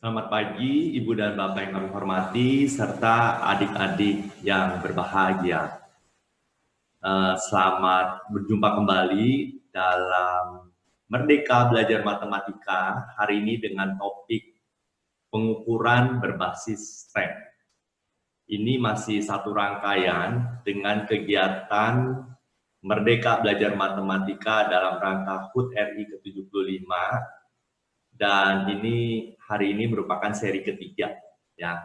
Selamat pagi, Ibu dan Bapak yang kami hormati, serta adik-adik yang berbahagia. Selamat berjumpa kembali dalam Merdeka Belajar Matematika hari ini dengan topik pengukuran berbasis STEM. Ini masih satu rangkaian dengan kegiatan Merdeka Belajar Matematika dalam rangka HUT RI ke-75. Dan hari ini merupakan seri ketiga, ya,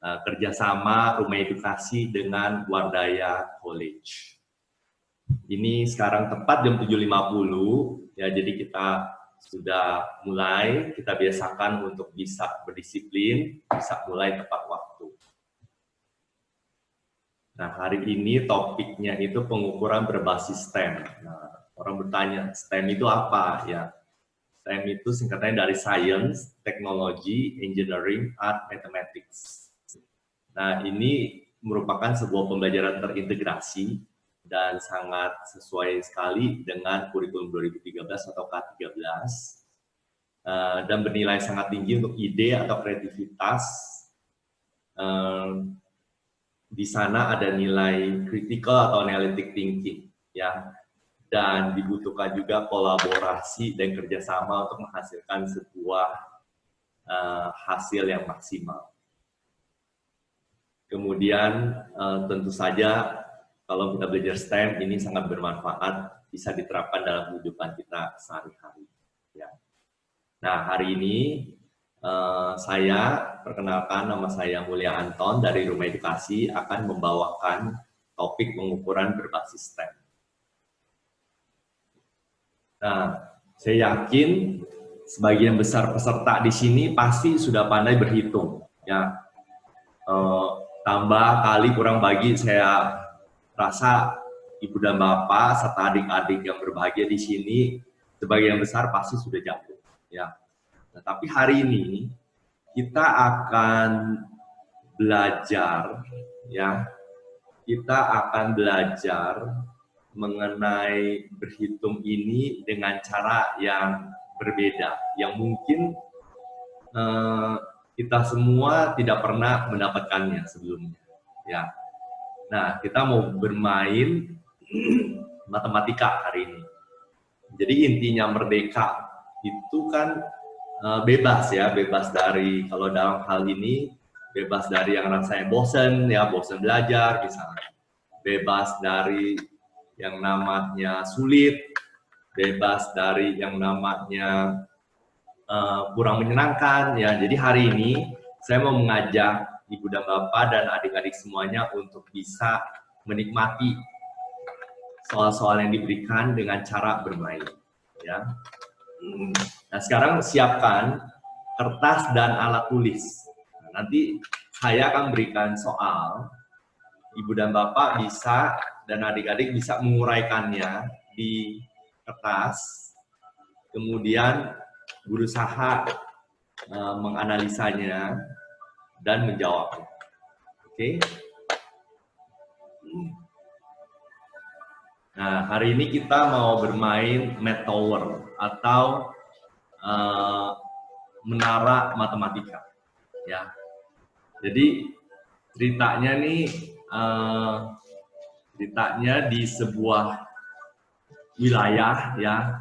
kerjasama Rumah Edukasi dengan Wardaya College. Ini sekarang tepat jam 7.50, ya, jadi kita sudah mulai, kita biasakan untuk bisa berdisiplin, bisa mulai tepat waktu. Nah, hari ini topiknya itu pengukuran berbasis STEM. Nah, orang bertanya, STEM itu apa? Ya, STEM itu singkatannya dari Science, Technology, Engineering, Art, Mathematics. Nah, ini merupakan sebuah pembelajaran terintegrasi dan sangat sesuai sekali dengan kurikulum 2013 atau K13 dan bernilai sangat tinggi untuk ide atau kreativitas. Di sana ada nilai critical atau analytic thinking, ya. Dan dibutuhkan juga kolaborasi dan kerjasama untuk menghasilkan sebuah hasil yang maksimal. Kemudian tentu saja kalau kita belajar STEM ini sangat bermanfaat, bisa diterapkan dalam kehidupan kita sehari-hari. Ya. Nah, hari ini saya perkenalkan, nama saya Mulia Anton dari Rumah Edukasi akan membawakan topik pengukuran berbasis STEM. Nah, saya yakin sebagian besar peserta di sini pasti sudah pandai berhitung, ya. Tambah kali kurang bagi, saya rasa Ibu dan Bapak serta adik-adik yang berbahagia di sini sebagian besar pasti sudah jago, ya. Nah, tapi hari ini kita akan belajar, ya. Kita akan belajar mengenai berhitung ini dengan cara yang berbeda, yang mungkin kita semua tidak pernah mendapatkannya sebelumnya, ya. Nah, kita mau bermain matematika hari ini. Jadi intinya merdeka itu kan bebas, ya, bebas dari, kalau dalam hal ini bebas dari yang rasanya bosen, ya, bosen belajar misalnya, bebas dari yang namanya sulit, bebas dari yang namanya kurang menyenangkan, ya. Jadi hari ini saya mau mengajak Ibu dan Bapak dan adik-adik semuanya untuk bisa menikmati soal-soal yang diberikan dengan cara bermain, ya. Nah, sekarang siapkan kertas dan alat tulis. Nah, nanti saya akan berikan soal, Ibu dan Bapak bisa dan adik-adik bisa menguraikannya di kertas, kemudian berusaha menganalisanya dan menjawabnya. Oke? Nah, hari ini kita mau bermain Math Tower atau menara matematika, ya. Jadi ceritanya nih, ceritanya di sebuah wilayah, ya,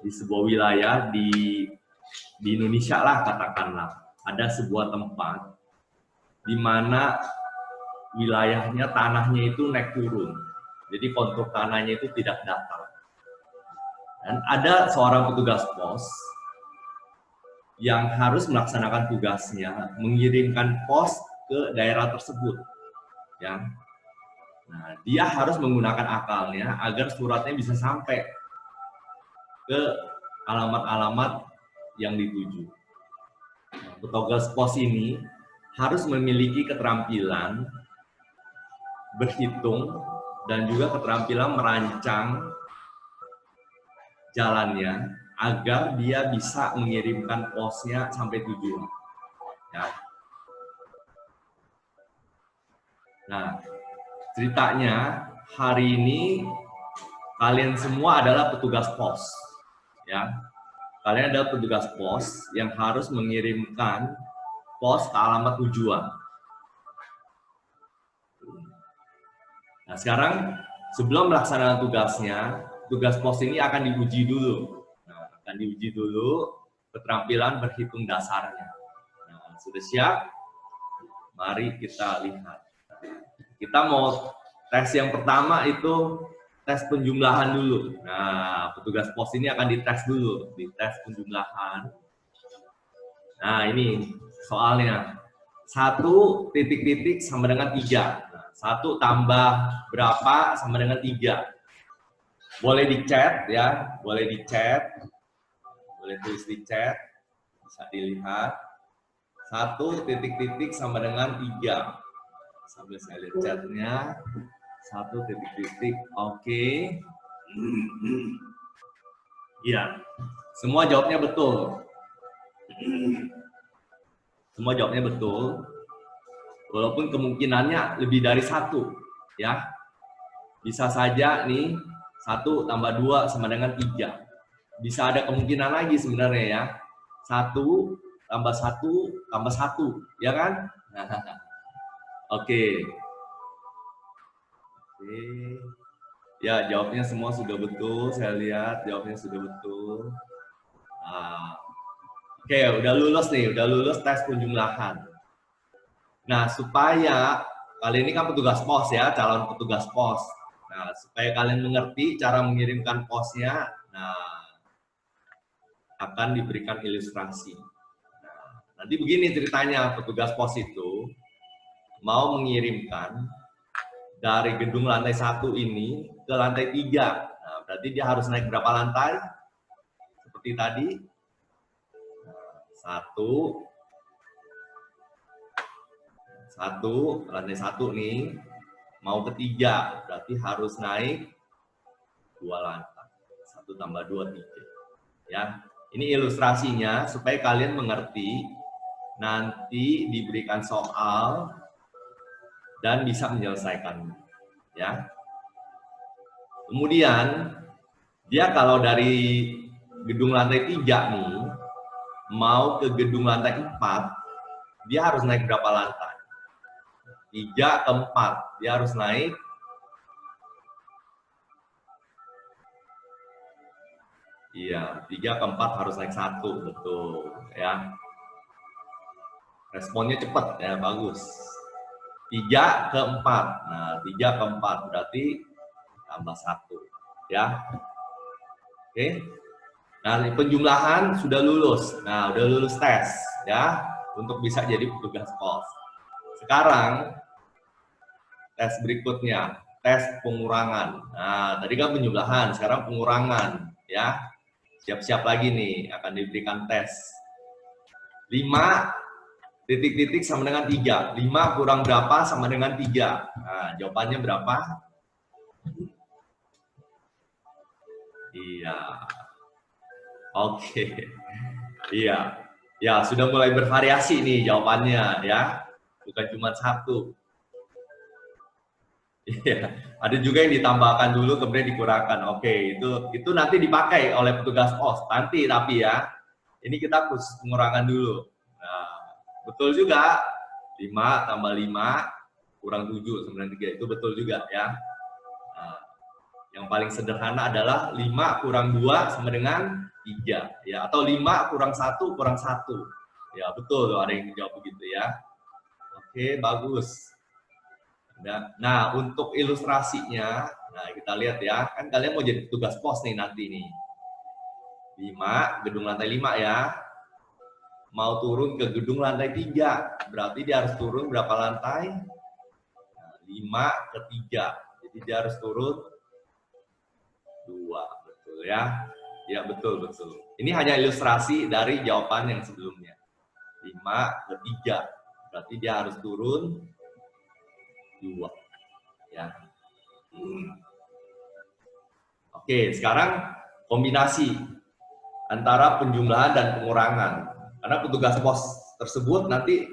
di sebuah wilayah di Indonesia lah, katakanlah, ada sebuah tempat di mana wilayahnya, tanahnya itu naik turun, jadi kontur tanahnya itu tidak datar, dan ada seorang petugas pos yang harus melaksanakan tugasnya mengirimkan pos ke daerah tersebut, ya. Nah, dia harus menggunakan akalnya agar suratnya bisa sampai ke alamat-alamat yang dituju. Nah, petugas pos ini harus memiliki keterampilan berhitung dan juga keterampilan merancang jalannya agar dia bisa mengirimkan posnya sampai tujuan, ya. Nah, ceritanya hari ini kalian semua adalah petugas pos, ya. kalian adalah petugas pos yang harus mengirimkan pos ke alamat tujuan. Nah, sekarang sebelum melaksanakan tugasnya, tugas pos ini akan diuji dulu. Nah, akan diuji dulu keterampilan berhitung dasarnya. Nah, sudah siap? Mari kita lihat. Kita mau tes yang pertama itu tes penjumlahan dulu. Nah, petugas pos ini akan dites dulu, dites penjumlahan. Nah, ini soalnya. 1 titik-titik sama dengan 3. Nah, 1 tambah berapa sama dengan 3. Boleh di chat ya, boleh di chat. Boleh tulis di chat. Bisa dilihat. 1 titik-titik sama dengan 3. Sambil saya lihat chatnya. 1 titik-titik, oke. Iya, semua jawabnya betul. Semua jawabnya betul, walaupun kemungkinannya lebih dari 1, ya. Bisa saja nih 1 tambah 2 sama dengan 3. Bisa ada kemungkinan lagi sebenarnya ya. 1 tambah 1 tambah 1, ya kan? Oke. Oke. Ya, jawabnya semua sudah betul. Saya lihat jawabnya sudah betul. Nah, oke, udah lulus nih, udah lulus tes penjumlahan. Nah, supaya kalian ini kan petugas pos ya, calon petugas pos. Nah, supaya kalian mengerti cara mengirimkan posnya, nah, akan diberikan ilustrasi. Nah, nanti begini ceritanya, petugas pos itu mau mengirimkan dari gedung lantai 1 ini ke lantai 3. Nah, berarti dia harus naik berapa lantai? Seperti tadi. 1, lantai 1 nih, mau ke 3, berarti harus naik 2 lantai. 1 tambah 2, 3. Ya, ini ilustrasinya supaya kalian mengerti, nanti diberikan soal dan bisa menyelesaikannya. Ya. Kemudian, dia kalau dari gedung lantai 3 nih, mau ke gedung lantai 4, dia harus naik berapa lantai? 3 ke 4, dia harus naik 3 ke 4 harus naik 1, betul ya. Responnya cepat ya, bagus. 3 ke 4. Nah, 3 ke 4 berarti tambah 1 ya. Oke. Nah, penjumlahan sudah lulus. Nah, udah lulus tes ya untuk bisa jadi petugas pos. Sekarang tes berikutnya, tes pengurangan. Nah, tadi kan penjumlahan, sekarang pengurangan ya. Siap-siap lagi nih, akan diberikan tes. 5 titik-titik sama dengan 3. 5 kurang berapa sama dengan 3. Nah, jawabannya berapa? Iya. Oke. Iya. Ya, sudah mulai bervariasi nih jawabannya ya. Bukan cuma 1. Iya, ada juga yang ditambahkan dulu kemudian dikurangkan. Oke, itu nanti dipakai oleh petugas pos. Nanti tapi ya, ini kita khusus pengurangan dulu. Nah, betul juga. 5 tambah 5 kurang 7 sama dengan 3 itu betul juga ya. Nah, yang paling sederhana adalah 5 kurang 2 sama dengan 3 ya, atau 5 kurang 1 kurang 1. Ya, betul loh, ada yang menjawab begitu ya. Oke, bagus. Nah, untuk ilustrasinya, nah kita lihat ya, kan kalian mau jadi petugas pos nih nanti nih. 5, gedung lantai 5 ya. Mau turun ke gedung lantai 3, berarti dia harus turun berapa lantai? Nah, 5 ke 3, jadi dia harus turun 2, betul ya. Ya, betul. Ini hanya ilustrasi dari jawaban yang sebelumnya. 5 ke 3, berarti dia harus turun 2 ya. Oke, sekarang kombinasi antara penjumlahan dan pengurangan. Karena petugas pos tersebut nanti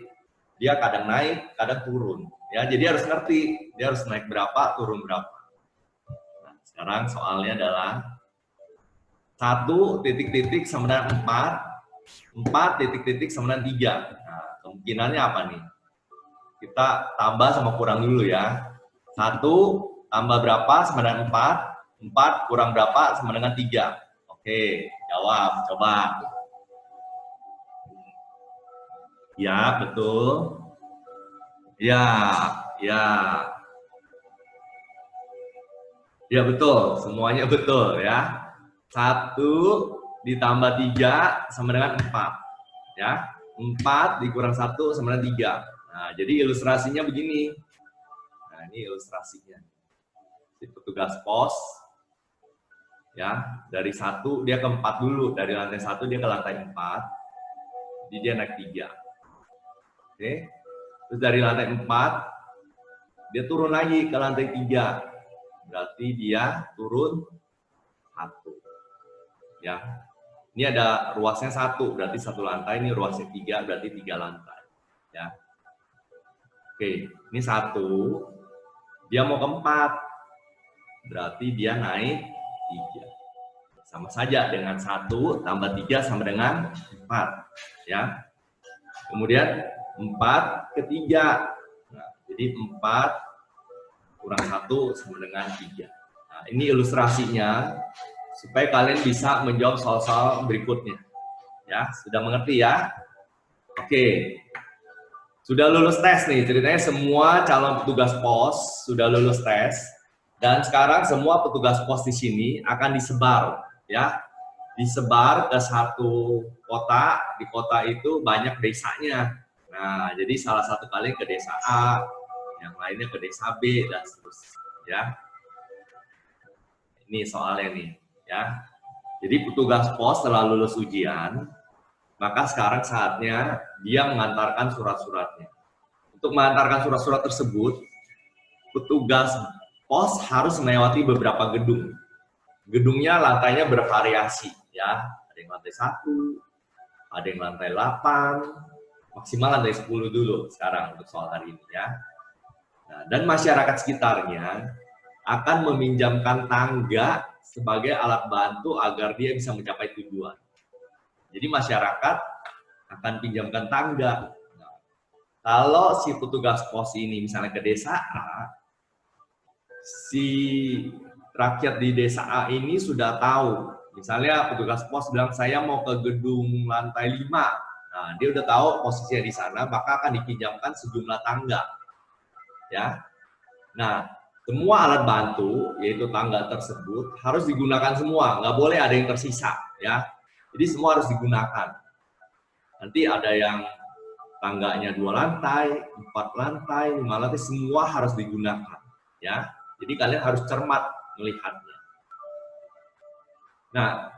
dia kadang naik, kadang turun. Ya, jadi harus ngerti dia harus naik berapa, turun berapa. Nah, sekarang soalnya adalah 1 titik-titik sama dengan 4, 4 titik-titik sama dengan 3. Nah, kemungkinannya apa nih? Kita tambah sama kurang dulu ya. 1 tambah berapa sama dengan 4, 4 kurang berapa sama dengan 3. Oke, jawab, coba. Ya, betul. Ya, ya. Ya, betul. Semuanya betul ya. 1 ditambah 3 sama dengan 4. Ya, 4 dikurang 1 sama dengan 3. Nah, jadi ilustrasinya begini. Nah, ini ilustrasinya. Si petugas pos, ya, dari 1 dia ke 4 dulu. Dari lantai 1 dia ke lantai 4. Jadi dia naik 3. Oke. Terus dari lantai 4, dia turun lagi ke lantai 3. Berarti dia turun 1. Ya. Ini ada ruasnya 1, berarti 1 lantai. Ini ruasnya 3, berarti 3 lantai. Ya. Oke, ini 1. Dia mau ke 4. Berarti dia naik 3. Sama saja dengan 1 tambah 3 sama dengan 4. Ya. Kemudian 4 ke 3. Nah, jadi 4 kurang 1 sama dengan 3. Nah, ini ilustrasinya supaya kalian bisa menjawab soal-soal berikutnya. Ya, sudah mengerti ya? Oke. Sudah lulus tes nih, ceritanya semua calon petugas pos sudah lulus tes. Dan sekarang semua petugas pos di sini akan disebar, ya. Disebar ke satu kota, di kota itu banyak desanya. Nah, jadi salah satu kalian ke desa A, yang lainnya ke desa B, dan seterusnya. Ya. Ini soalnya nih, ya. Jadi petugas pos setelah lulus ujian, maka sekarang saatnya dia mengantarkan surat-suratnya. Untuk mengantarkan surat-surat tersebut, petugas pos harus melewati beberapa gedung. Gedungnya lantainya bervariasi, ya. Ada yang lantai 1, ada yang lantai 8, maksimal lantai 10 dulu sekarang untuk soal hari ini, ya. Nah, dan masyarakat sekitarnya akan meminjamkan tangga sebagai alat bantu agar dia bisa mencapai tujuan. Jadi masyarakat akan pinjamkan tangga. Nah, kalau si petugas pos ini misalnya ke desa A, si rakyat di desa A ini sudah tahu. Misalnya petugas pos bilang saya mau ke gedung lantai 5. Nah, dia udah tahu posisinya di sana, maka akan dipinjamkan sejumlah tangga. Ya. Nah, semua alat bantu, yaitu tangga tersebut, harus digunakan semua. Nggak boleh ada yang tersisa. Ya. Jadi semua harus digunakan. Nanti ada yang tangganya 2 lantai, 4 lantai, 5 lantai, semua harus digunakan. Ya. Jadi kalian harus cermat melihatnya. Nah,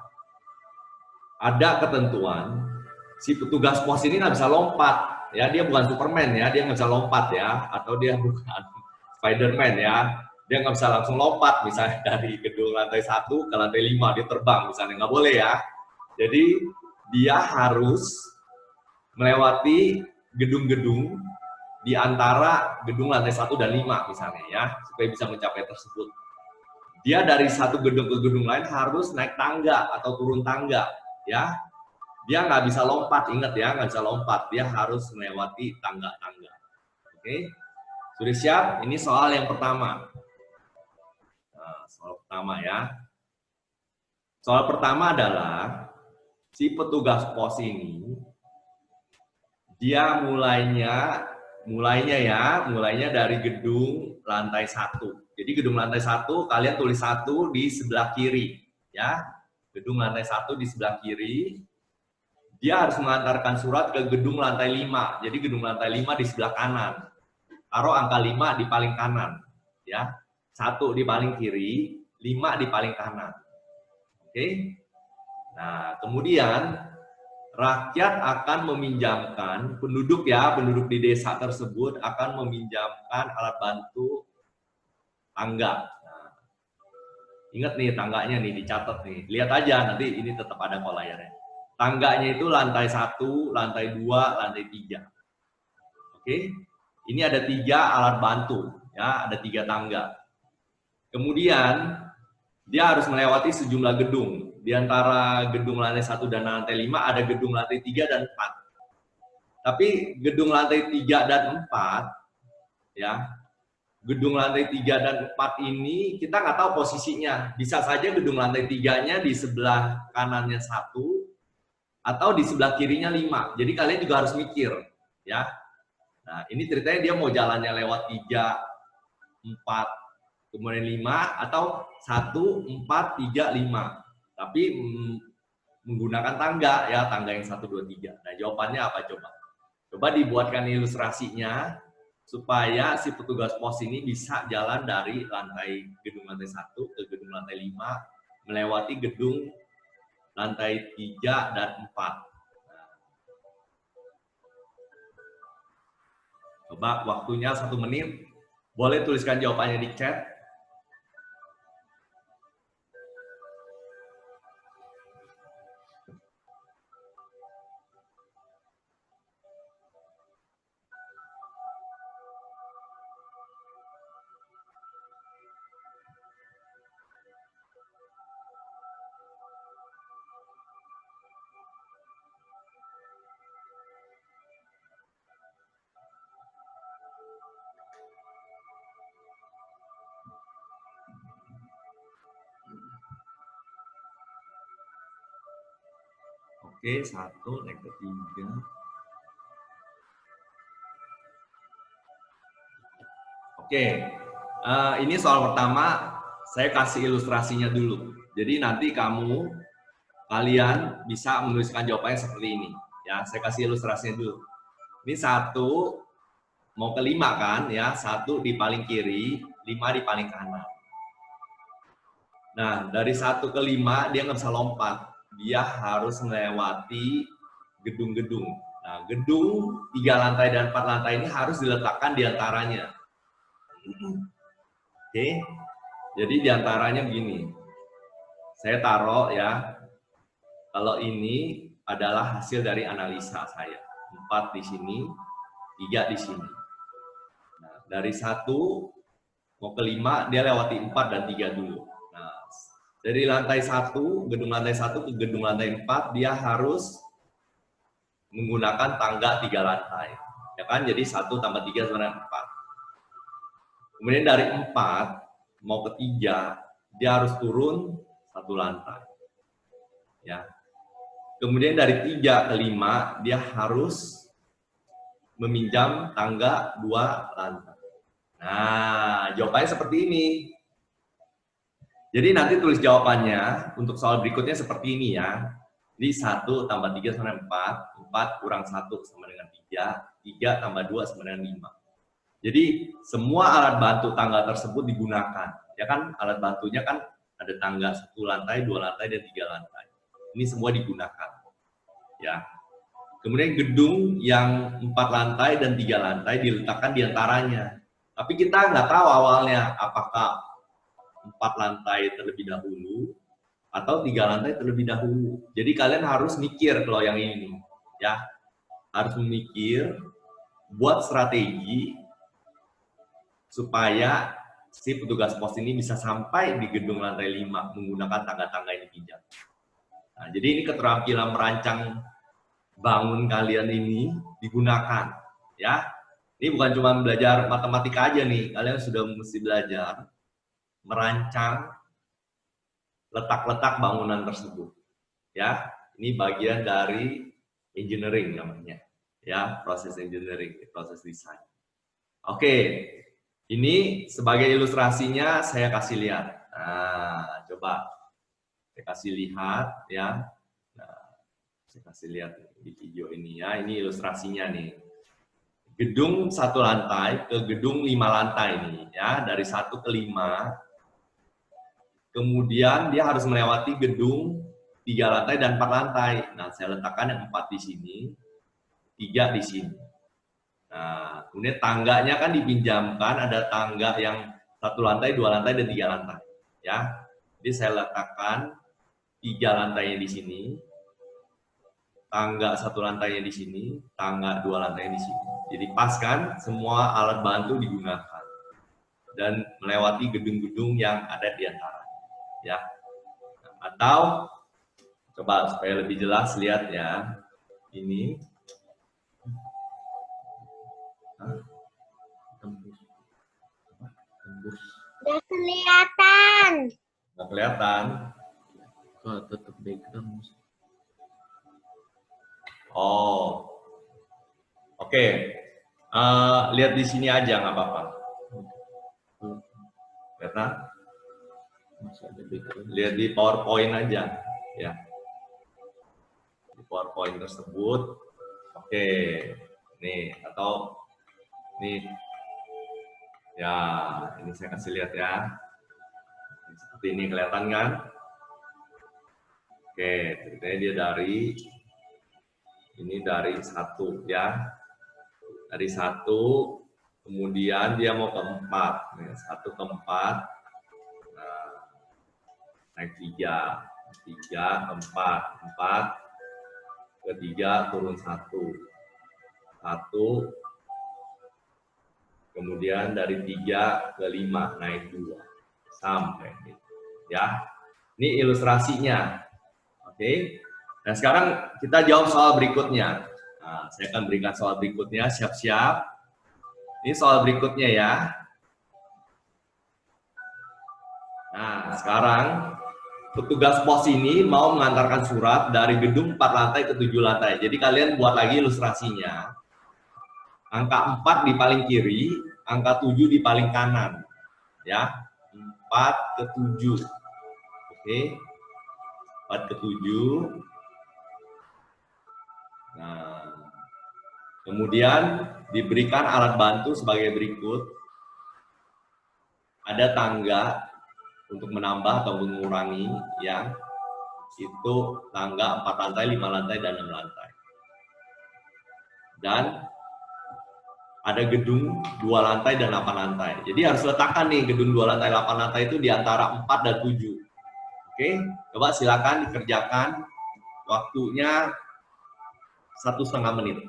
ada ketentuan, si petugas pos ini nggak bisa lompat. Ya, dia bukan Superman ya, dia nggak bisa lompat ya, atau dia bukan Spiderman ya, dia nggak bisa langsung lompat misalnya dari gedung lantai 1 ke lantai 5, dia terbang misalnya, nggak boleh ya. Jadi dia harus melewati gedung-gedung di antara gedung lantai 1 dan 5 misalnya ya, supaya bisa mencapai tersebut. Dia dari satu gedung ke gedung lain harus naik tangga atau turun tangga ya. Dia nggak bisa lompat, ingat ya, nggak bisa lompat, dia harus melewati tangga-tangga. Oke, sudah siap? Ini soal yang pertama. Nah, soal pertama ya. Soal pertama adalah si petugas pos ini dia mulainya dari gedung lantai 1. Jadi gedung lantai 1 kalian tulis 1 di sebelah kiri ya. Gedung lantai 1 di sebelah kiri. Dia harus mengantarkan surat ke gedung lantai 5. Jadi gedung lantai 5 di sebelah kanan. Taruh angka 5 di paling kanan ya. 1 di paling kiri, 5 di paling kanan. Oke? Nah, kemudian rakyat akan meminjamkan, penduduk di desa tersebut akan meminjamkan alat bantu tangga. Nah, ingat nih tangganya nih, dicatat nih. Lihat aja nanti ini tetap ada kok layarnya. Tangganya itu lantai 1, lantai 2, lantai 3. Oke? Ini ada 3 alat bantu, ya, ada 3 tangga. Kemudian dia harus melewati sejumlah gedung. Di antara gedung lantai 1 dan lantai 5 ada gedung lantai 3 dan 4. Tapi gedung lantai 3 dan 4, ya, gedung lantai 3 dan 4 ini kita nggak tahu posisinya. Bisa saja gedung lantai 3-nya di sebelah kanannya 1 atau di sebelah kirinya 5. Jadi kalian juga harus mikir, ya. Nah, ini ceritanya dia mau jalannya lewat 3, 4, kemudian 5 atau 1, 4, 3, 5. Tapi menggunakan tangga, ya, tangga yang 1, 2, 3. Nah, jawabannya apa coba? Coba dibuatkan ilustrasinya supaya si petugas pos ini bisa jalan dari gedung lantai 1 ke gedung lantai 5, melewati gedung lantai 3 dan 4. Nah, coba waktunya 1 menit. Boleh tuliskan jawabannya di chat. Oke, 1, naik ke 3. Oke, ini soal pertama, saya kasih ilustrasinya dulu. Jadi nanti kalian bisa menuliskan jawabannya seperti ini. Ya, saya kasih ilustrasinya dulu. Ini 1 mau ke 5 kan, ya, 1 di paling kiri, 5 di paling kanan. Nah, dari 1 ke 5 dia nggak bisa lompat. Dia harus melewati gedung-gedung. Nah, gedung 3 lantai dan 4 lantai ini harus diletakkan di antaranya. Oke, jadi di antaranya begini. Saya taruh, ya, kalau ini adalah hasil dari analisa saya. 4 di sini, 3 di sini. Nah, dari 1 mau ke 5, dia lewati 4 dan 3 dulu. Nah, dari lantai 1, gedung lantai 1 ke gedung lantai 4, dia harus menggunakan tangga 3 lantai. Ya kan? Jadi 1 tambah 3 sama dengan 4. Kemudian dari 4 mau ke 3, dia harus turun 1 lantai. Ya. Kemudian dari 3 ke 5, dia harus meminjam tangga 2 lantai. Nah, jawabannya seperti ini. Jadi nanti tulis jawabannya untuk soal berikutnya seperti ini, ya. Jadi 1 tambah 3 sama dengan 4, 4 kurang 1 sama dengan 3, 3 tambah 2 sama dengan 5. Jadi semua alat bantu tangga tersebut digunakan. Ya kan, alat bantunya kan ada tangga 1 lantai, 2 lantai, dan 3 lantai. Ini semua digunakan. Ya. Kemudian gedung yang 4 lantai dan 3 lantai diletakkan di antaranya. Tapi kita nggak tahu awalnya apakah 4 lantai terlebih dahulu atau 3 lantai terlebih dahulu. Jadi kalian harus mikir kalau yang ini, ya, harus memikir, buat strategi supaya si petugas pos ini bisa sampai di gedung lantai 5 menggunakan tangga-tangga yang dipinjam. Nah, jadi ini keterampilan merancang bangun kalian ini digunakan, ya. Ini bukan cuma belajar matematika aja nih, kalian sudah mesti belajar merancang letak-letak bangunan tersebut, ya. Ini bagian dari engineering namanya, ya, proses engineering, proses desain. Oke, ini sebagai ilustrasinya saya kasih lihat. Nah, coba saya kasih lihat, ya. Nah, saya kasih lihat di video ini, ya. Ini ilustrasinya nih. Gedung 1 lantai ke gedung 5 lantai nih, ya, dari 1 ke 5. Kemudian dia harus melewati gedung 3 lantai dan 4 lantai. Nah, saya letakkan yang 4 di sini, 3 di sini. Nah, kemudian tangganya kan dipinjamkan, ada tangga yang 1 lantai, 2 lantai, dan 3 lantai. Ya, jadi saya letakkan 3 lantainya di sini, tangga 1 lantainya di sini, tangga 2 lantainya di sini. Jadi pas kan, semua alat bantu digunakan dan melewati gedung-gedung yang ada di antara. ya. Atau coba supaya lebih jelas lihat ya, ini tembus. Udah kelihatan. Nggak kelihatan. Kalau tetap background. Oh, oke. Lihat di sini aja nggak apa-apa. Kelihatan? Masih ada background. Lihat di PowerPoint aja, ya. Di PowerPoint tersebut, oke. Nih, atau nih, ya, ini saya kasih lihat ya. Seperti ini kelihatan kan? Oke, ceritanya dia dari satu ya. Dari satu, kemudian dia mau ke 4. Nih, 1 ke 4. Nah, naik 3 ke 4, 4 ke 3 turun 1. 1, kemudian dari 3 ke 5 naik 2 sampai ini. Ya. Ini ilustrasinya. Oke. Nah, sekarang kita jawab soal berikutnya. Nah, saya akan berikan soal berikutnya, siap-siap. Ini soal berikutnya ya. Nah, sekarang petugas pos ini mau mengantarkan surat dari gedung 4 lantai ke 7 lantai. Jadi kalian buat lagi ilustrasinya. Angka 4 di paling kiri, angka 7 di paling kanan. Ya, 4 ke 7. Oke. 4 ke 7. Nah, kemudian diberikan alat bantu sebagai berikut. Ada tangga untuk menambah atau mengurangi, ya. Itu tangga 4 lantai, 5 lantai, dan 6 lantai. Dan ada gedung 2 lantai dan 8 lantai. Jadi harus letakkan nih gedung 2 lantai, 8 lantai itu di antara 4 dan 7. Oke, coba silakan dikerjakan. Waktunya 1,5 menit.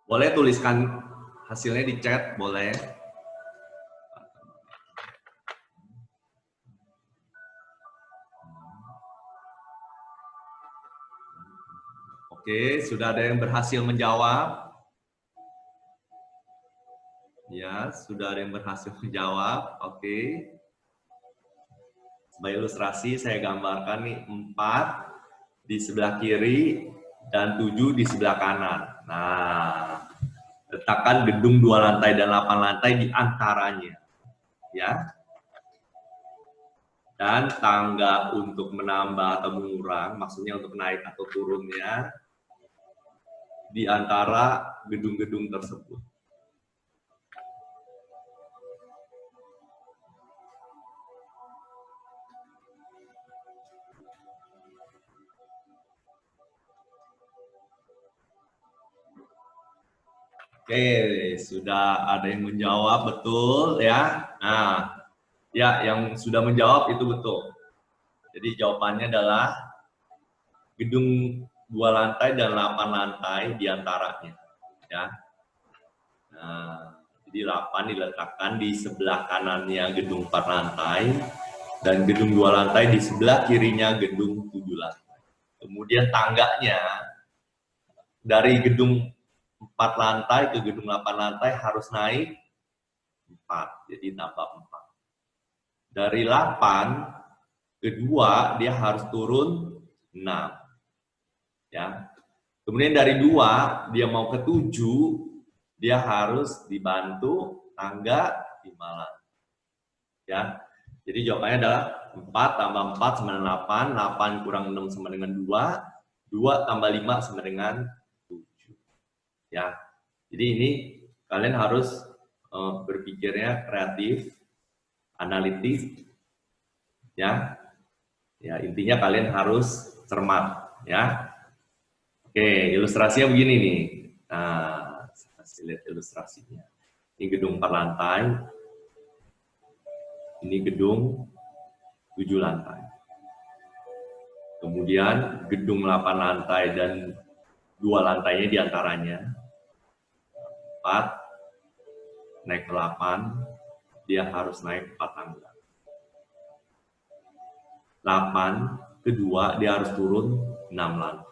Boleh tuliskan hasilnya di chat, boleh. Oke, sudah ada yang berhasil menjawab? Ya, sudah ada yang berhasil menjawab. Oke. Sebagai ilustrasi, saya gambarkan nih 4 di sebelah kiri dan 7 di sebelah kanan. Nah, letakkan gedung 2 lantai dan 8 lantai di antaranya. Ya. Dan tangga untuk menambah atau mengurang, maksudnya untuk naik atau turunnya, di antara gedung-gedung tersebut. Oke, sudah ada yang menjawab, betul ya. Nah, ya yang sudah menjawab itu betul. Jadi jawabannya adalah gedung 2 lantai dan 8 lantai diantaranya. Ya. Nah, jadi 8 diletakkan di sebelah kanannya gedung 4 lantai dan gedung 2 lantai di sebelah kirinya gedung 7 lantai. Kemudian tangganya dari gedung 4 lantai ke gedung 8 lantai harus naik 4, jadi tambah 4. Dari 8 ke 2 dia harus turun 6. Ya. Kemudian dari 2 dia mau ke 7, dia harus dibantu tangga 5 lantai. Ya. Jadi jawabannya adalah 4 tambah 4 sama dengan 8, 8 kurang 6 sama dengan 2, 2 tambah 5 sama dengan 7. Ya. Jadi ini kalian harus berpikirnya kreatif, analitis, ya. Ya, intinya kalian harus cermat, ya. Oke, ilustrasinya begini nih. Nah, kasih lihat ilustrasinya. Ini gedung 4 lantai. Ini gedung 7 lantai. Kemudian gedung 8 lantai dan 2 lantainya diantaranya 4 naik ke 8, dia harus naik 4 tangga. 8 kedua dia harus turun 6 lantai.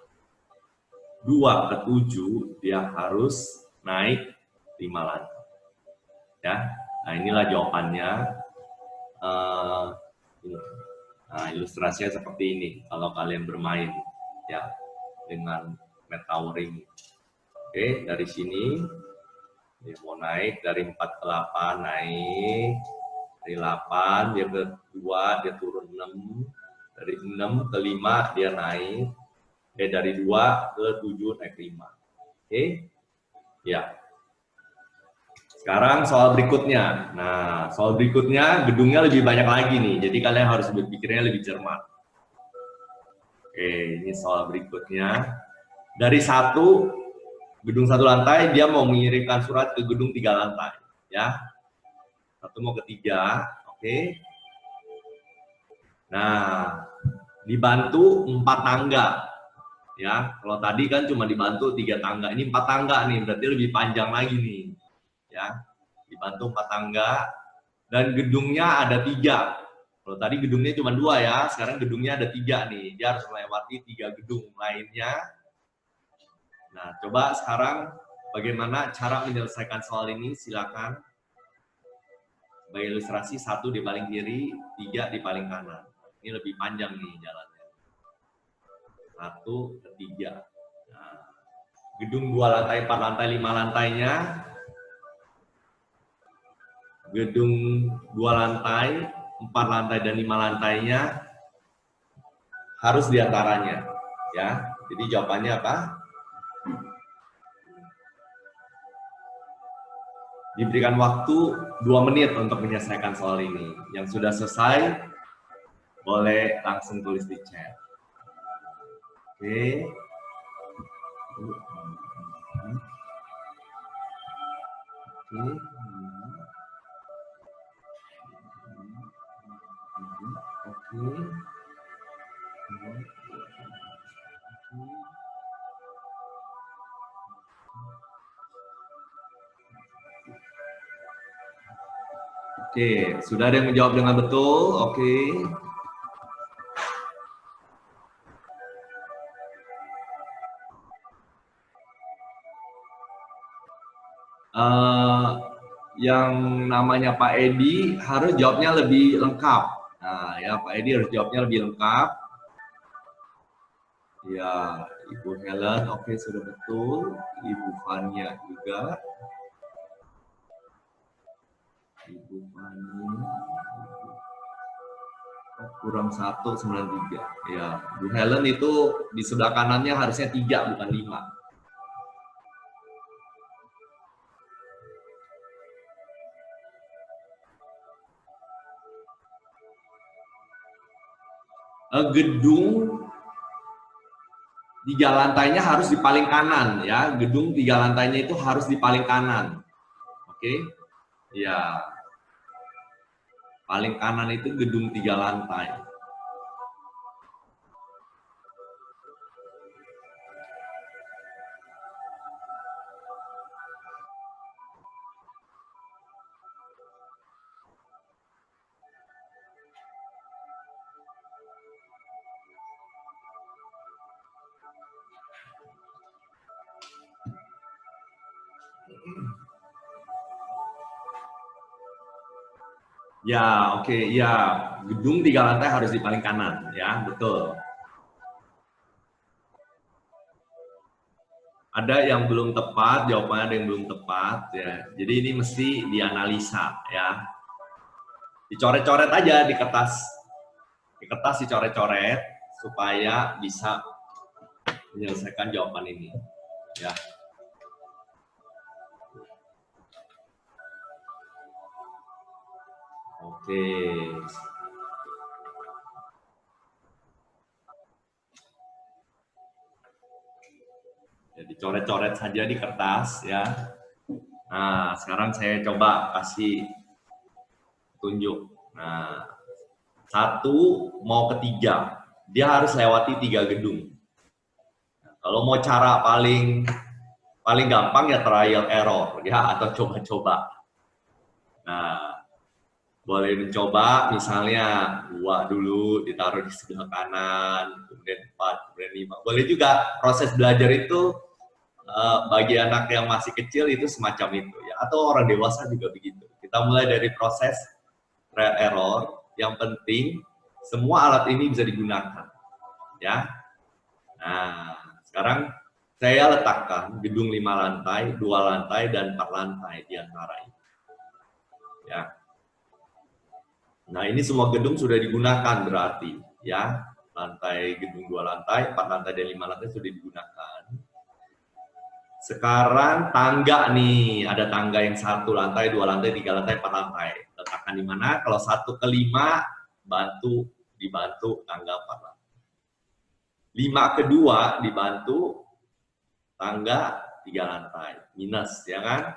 2 ke 7 dia harus naik 5 lantai. Ya, nah inilah jawabannya. Nah, ilustrasinya seperti ini kalau kalian bermain ya dengan metowering. Oke, dari sini dia mau naik dari 4 ke 8 naik, dari 8 dia ke 2 dia turun 6, dari 6 ke 5 dia naik, dari 2 ke 7 naik 5. Oke, ya. Sekarang soal berikutnya. Nah, soal berikutnya gedungnya lebih banyak lagi nih, jadi kalian harus berpikirnya lebih cermat. Oke, ini soal berikutnya. Dari gedung 1 lantai, dia mau mengirimkan surat ke gedung 3 lantai. Ya, 1 mau ke 3, oke. Nah, dibantu 4 tangga. Ya, kalau tadi kan cuma dibantu 3 tangga, ini 4 tangga nih, berarti lebih panjang lagi nih. Ya, dibantu 4 tangga, dan gedungnya ada 3. Kalau tadi gedungnya cuma 2 ya, sekarang gedungnya ada 3 nih. Dia harus melewati 3 gedung lainnya. Nah, coba sekarang bagaimana cara menyelesaikan soal ini, silakan. Sebagai ilustrasi, 1 di paling kiri, 3 di paling kanan. Ini lebih panjang nih jalannya. 1 ke 3. Nah, gedung 2 lantai, 4 lantai, 5 lantainya. Gedung 2 lantai, 4 lantai, dan 5 lantainya harus diantaranya. Ya, jadi jawabannya apa? Diberikan waktu 2 menit untuk menyelesaikan soal ini. Yang sudah selesai, boleh langsung tulis di chat. Oke. Oke, sudah ada yang menjawab dengan betul? Oke. Yang namanya Pak Edi harus jawabnya lebih lengkap. Nah, ya Pak Edi harus jawabnya lebih lengkap. Ya, Ibu Helen, oke sudah betul. Ibu Fania juga. Ibu Fania. Kurang 193. Ya, Bu Helen itu di sebelah kanannya harusnya 3 bukan 5. Gedung 3 lantainya harus di paling kanan ya. Gedung 3 lantainya itu harus di paling kanan. Oke. Ya. Paling kanan itu gedung 3 lantai. Ya, oke, ya. Gedung 3 lantai harus di paling kanan, ya, betul. Ada yang belum tepat, jawabannya ada yang belum tepat, ya. Jadi ini mesti dianalisa, ya. Dicoret-coret aja di kertas. Di kertas dicoret-coret supaya bisa menyelesaikan jawaban ini, ya. Oke. coret-coret saja di kertas ya. Nah, sekarang saya coba kasih tunjuk. Nah, 1 mau ke 3, dia harus lewati 3 gedung. Nah, kalau mau cara paling gampang ya trial error ya, atau coba-coba. Nah, boleh mencoba misalnya 2 dulu ditaruh di sebelah kanan, kemudian 4, kemudian 5. Boleh juga proses belajar itu bagi anak yang masih kecil itu semacam itu ya, atau orang dewasa juga begitu. Kita mulai dari proses trial error, yang penting semua alat ini bisa digunakan ya. Nah, sekarang saya letakkan gedung 5 lantai, 2 lantai, dan 4 lantai di antara ini ya. Nah, ini semua gedung sudah digunakan berarti ya. Lantai gedung 2 lantai, 4 lantai, dan 5 lantai sudah digunakan. Sekarang tangga nih, ada tangga yang 1 lantai, 2 lantai, 3 lantai, 4 lantai. Letakkan di mana? Kalau 1 ke 5 dibantu tangga 4 lantai. 5 ke 2 dibantu tangga 3 lantai, minus ya kan?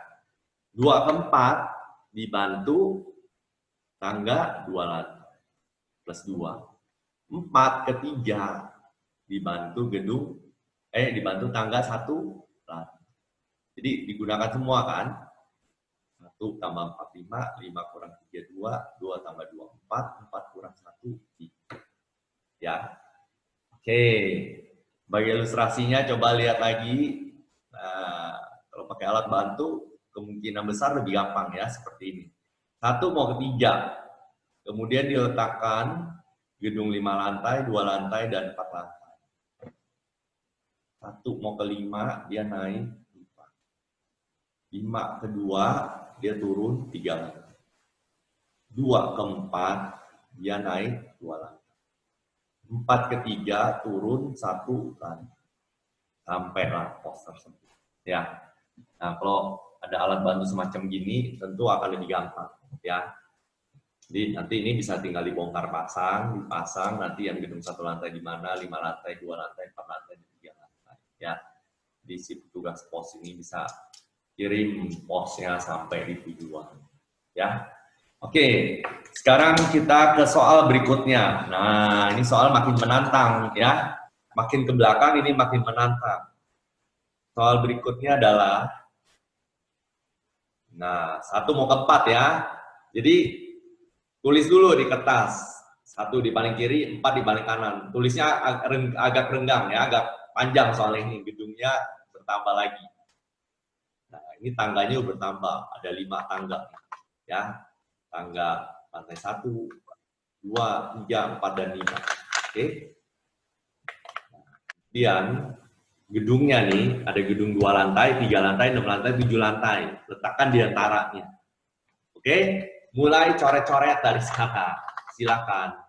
2 ke 4 dibantu tangga 2 lantai, plus 2. 4 ke 3 dibantu dibantu tangga 1 lantai. Jadi digunakan semua kan? 1 tambah 4, 5, 5 kurang 3, 2, 2 tambah 2, 4, 4 kurang 1, 3. Ya. Oke. Bagi ilustrasinya coba lihat lagi. Nah, kalau pakai alat bantu, kemungkinan besar lebih gampang ya, seperti ini. 1 mau ke 3, kemudian diletakkan gedung 5 lantai, 2 lantai, dan 4 lantai. 1 mau ke 5, dia naik 4. 5 ke 2, dia turun 3 lantai. 2 ke 4, dia naik 2 lantai. 4 ke 3, turun 1 lantai. Sampailah pos tersebut. Ya. Nah, kalau ada alat bantu semacam gini, tentu akan lebih gampang. Ya. Jadi nanti ini bisa tinggal dibongkar dipasang, nanti yang gedung 1 lantai di mana, 5 lantai, 2 lantai, 4 lantai, 3 lantai. Ya. Jadi si petugas pos ini bisa kirim posnya sampai di tujuan. Ya. Oke, sekarang kita ke soal berikutnya. Nah, ini soal makin menantang ya. Makin ke belakang ini makin menantang. Soal berikutnya adalah, nah, 1 mau ke 4 ya. Jadi tulis dulu di kertas. 1 di paling kiri, 4 di paling kanan. Tulisnya agak renggang ya, agak panjang soalnya ini. Gedungnya bertambah lagi. Nah, ini tangganya bertambah. Ada 5 tangga. Ya, tangga lantai 1, 2, 3, 4, dan 5. Oke. Kemudian gedungnya nih, ada gedung 2 lantai, 3 lantai, 6 lantai, 7 lantai. Letakkan di antaranya. Oke, mulai coret-coret dari sekarang. Silakan.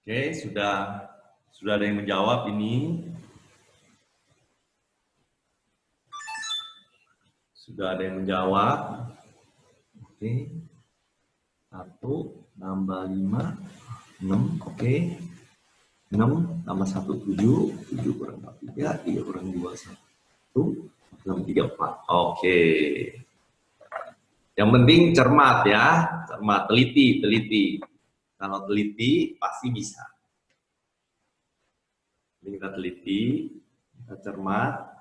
Oke, sudah ada yang menjawab ini. Sudah ada yang menjawab. Oke. 1 tambah 5 6, oke. 6 tambah 1, 7. 7 kurang 4, 3. 3 kurang 2, 1. 6, 3, 4. Oke. Yang penting cermat ya. Cermat, teliti. Kalau teliti, pasti bisa. Ini kita teliti, kita cermat.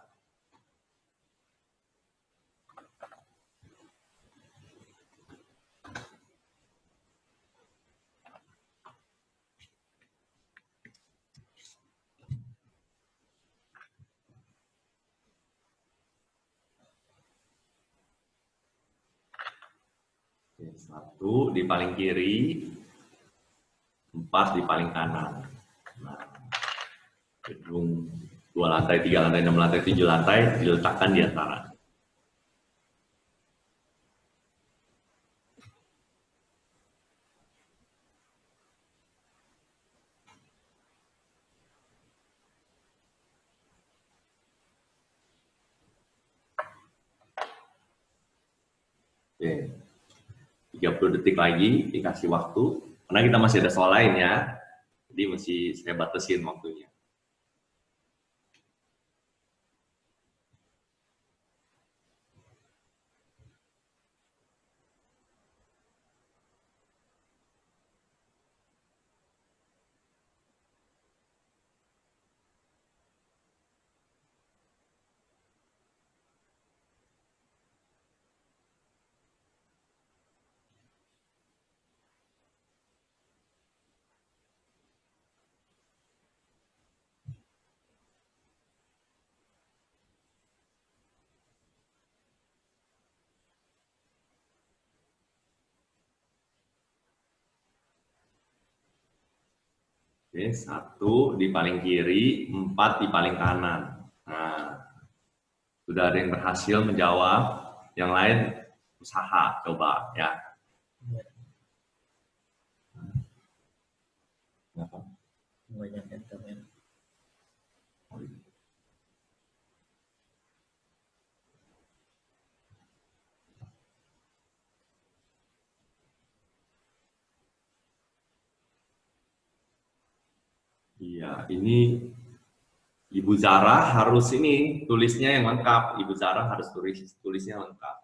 Oke, 1 di paling kiri, 4 di paling kanan. Nah, gedung 2 lantai, 3 lantai, 6 lantai, 7 lantai diletakkan di antara. Oke. 30 detik lagi dikasih waktu, karena kita masih ada soal lain ya, jadi masih saya batasin waktunya. Oke, 1 di paling kiri, 4 di paling kanan. Nah, sudah ada yang berhasil menjawab, yang lain usaha, coba ya. Banyak internet. Iya, ini Ibu Zara harus ini tulisnya yang lengkap. Ibu Zara harus tulisnya lengkap.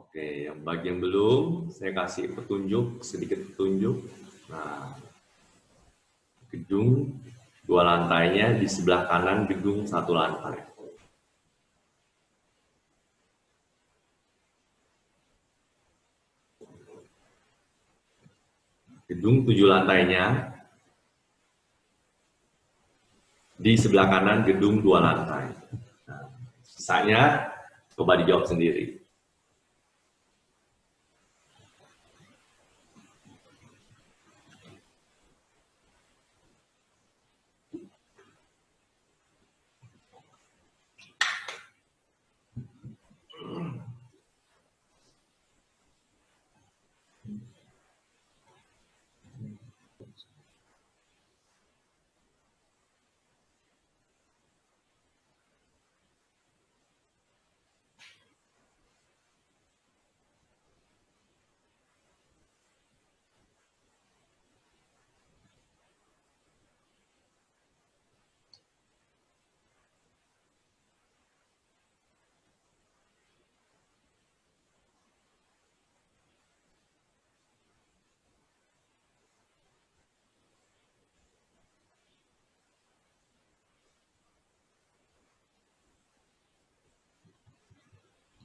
Oke, yang bagian belum, saya kasih petunjuk, sedikit petunjuk. Nah, gedung 2 lantainya di sebelah kanan gedung 1 lantai. Gedung 7 lantainya di sebelah kanan gedung 2 lantai. Nah, sisanya coba dijawab sendiri.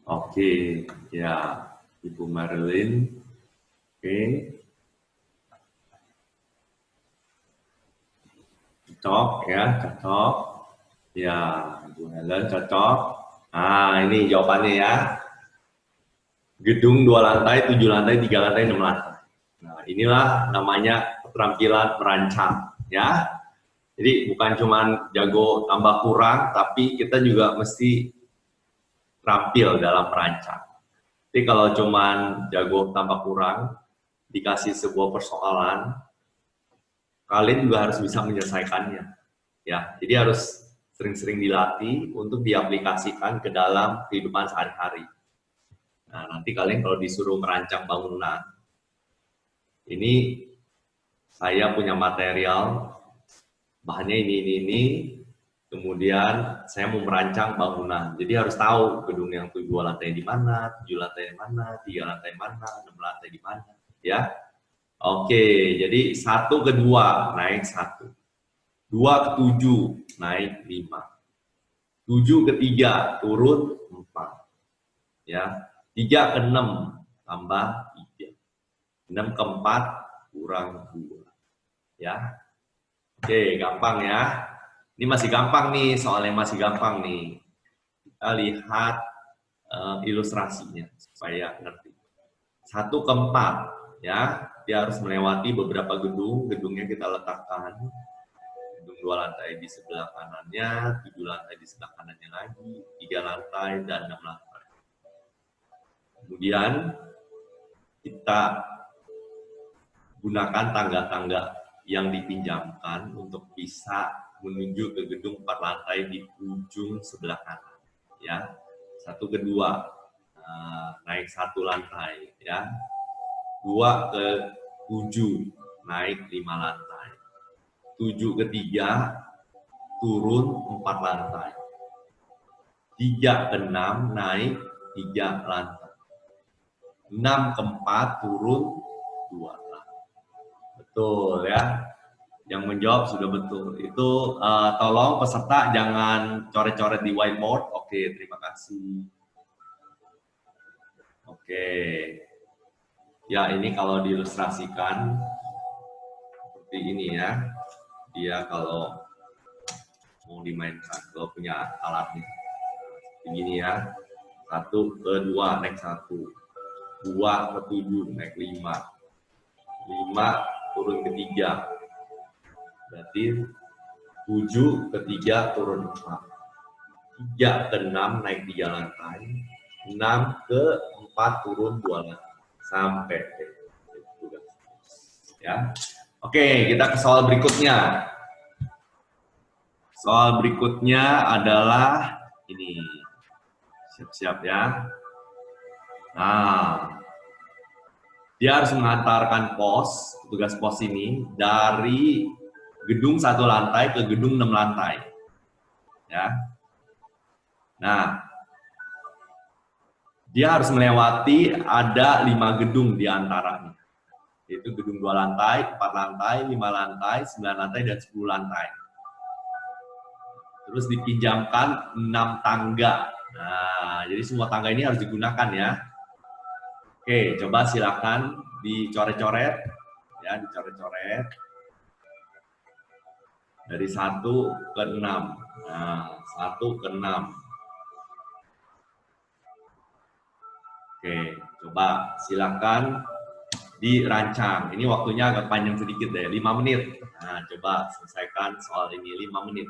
Oke, ya, Ibu Marilyn. Oke. Cocok ya, cocok. Ya, Ibu Helen cocok. Nah, ini jawabannya ya. Gedung 2 lantai, 7 lantai, 3 lantai, 6 lantai. Nah, inilah namanya keterampilan merancang ya. Jadi bukan cuma jago tambah kurang, tapi kita juga mesti terampil dalam merancang. Jadi kalau cuman jago tanpa kurang, dikasih sebuah persoalan, kalian juga harus bisa menyelesaikannya. Ya, jadi harus sering-sering dilatih untuk diaplikasikan ke dalam kehidupan sehari-hari. Nah, nanti kalian kalau disuruh merancang bangunan, ini saya punya material, bahannya ini, kemudian saya mau merancang bangunan. Jadi harus tahu gedung yang 7 lantai di mana, 7 lantai di mana, 3 lantai mana, 6 lantai di mana, ya. Oke, jadi 1 ke 2 naik 1. 2 ke 7 naik 5. 7 ke 3 turun 4. Ya. 3 ke 6 tambah 3. 6 ke 4 kurang 2. Ya. Oke, gampang ya. Ini masih gampang nih, soalnya masih gampang nih. Kita lihat ilustrasinya supaya ngerti. 1 ke 4 ya, dia harus melewati beberapa gedung, gedungnya kita letakkan. Gedung 2 lantai di sebelah kanannya, 7 lantai di sebelah kanannya lagi, 3 lantai dan 6 lantai. Kemudian kita gunakan tangga-tangga yang dipinjamkan untuk bisa menuju ke gedung 4 lantai di ujung sebelah kanan. Ya, 1 ke 2 naik 1 lantai, ya. 2 ke 7 naik 5 lantai. 7 ke 3 turun 4 lantai. 3 ke 6 naik 3 lantai. 6 ke 4 turun 2 lantai. Betul ya. Yang menjawab sudah betul. Itu tolong peserta jangan coret-coret di whiteboard. Oke, terima kasih. Oke. Ya, ini kalau diilustrasikan seperti ini ya. Dia kalau mau dimainkan, kalau punya alatnya. Begini ya. 1 ke 2 naik 1. 2 ke 7 naik 5. 5 turun ke 3. Berarti 7 ke 3 turun 4. 3 ke 6 naik 3 lantai. 6 ke 4 turun 2 lantai. Sampai ya. Oke, kita ke soal berikutnya. Soal berikutnya adalah ini. Siap-siap ya. Nah, dia harus mengantarkan petugas pos ini dari gedung 1 lantai ke gedung 6 lantai. Ya. Nah, dia harus melewati ada 5 gedung di antaranya. Yaitu gedung 2 lantai, 4 lantai, 5 lantai, 9 lantai, dan 10 lantai. Terus dipinjamkan 6 tangga. Nah, jadi semua tangga ini harus digunakan ya. Oke, coba silakan dicoret-coret. Ya, dicoret-coret. Dari 1 ke 6. Nah, 1 ke 6. Oke, coba silakan dirancang. Ini waktunya agak panjang sedikit deh, 5 menit. Nah, coba selesaikan soal ini 5 menit.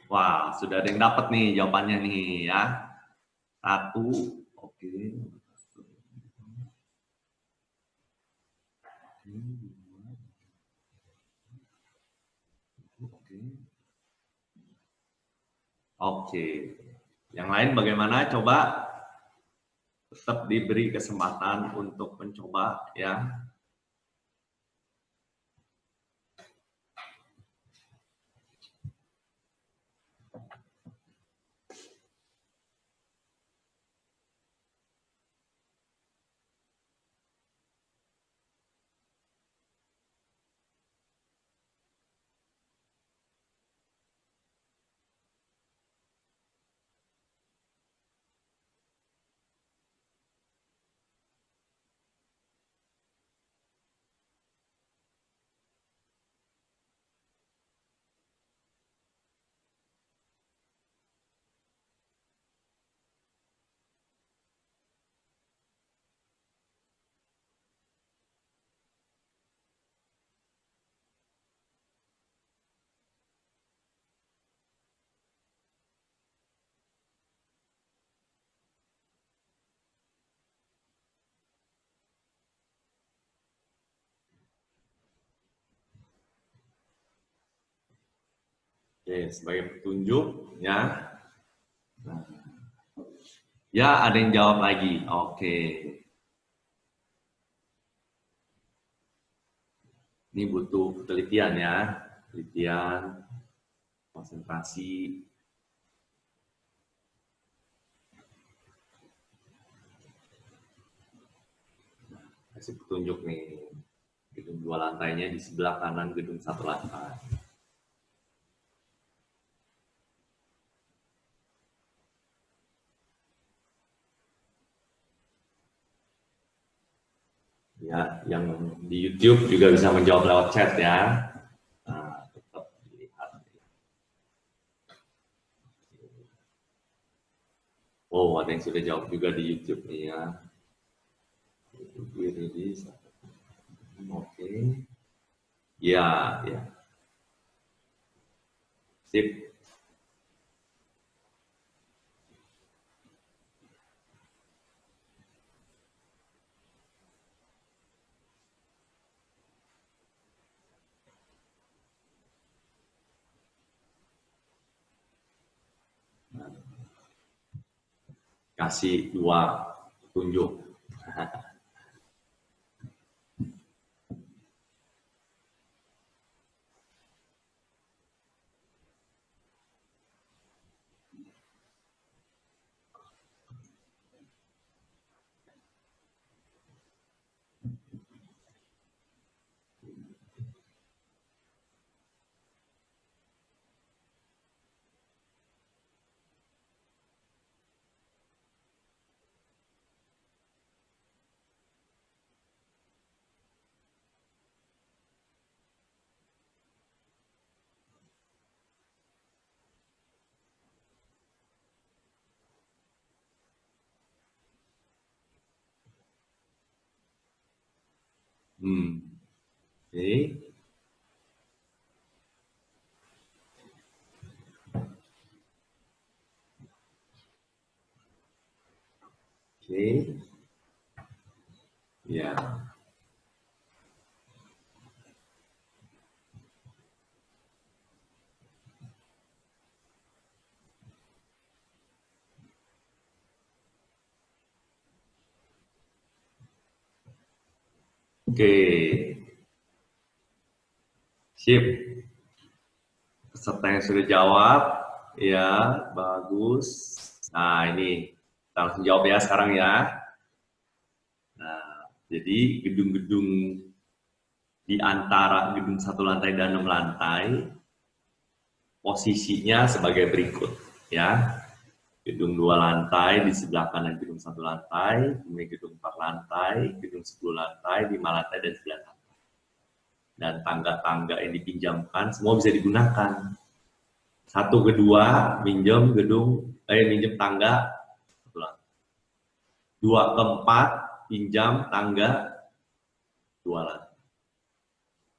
Wah, sudah ada yang dapat nih jawabannya nih ya. 1, oke. Oke. Yang lain bagaimana? Coba tetap diberi kesempatan untuk mencoba ya. Oke, sebagai petunjuk ya. Nah, ya, ada yang jawab lagi. Oke. Ini butuh penelitian ya. Penelitian, konsentrasi. Kasih petunjuk nih. Gedung 2 lantainya di sebelah kanan gedung 1 lantai. Ya, yang di YouTube juga bisa menjawab lewat chat ya. Nah, tetap dilihat. Oh, ada yang sudah jawab juga di YouTube nih ya. Oke. Ya, ya. Sip. Kasih 2 petunjuk. Oke. Oke. Ya. Oke. Sip. Peserta yang sudah jawab, ya, bagus. Nah, ini kita langsung jawab ya sekarang ya. Nah, jadi gedung-gedung di antara gedung 1 lantai dan 6 lantai, posisinya sebagai berikut, ya. Gedung 2 lantai di sebelah kanan gedung 1 lantai, kemudian gedung 4 lantai, gedung 10 lantai, 5 lantai, dan 9 lantai. Dan tangga-tangga yang dipinjamkan semua bisa digunakan. 1 ke 2 minjem tangga 1 lantai. 2 ke 4 pinjam tangga 2 lantai.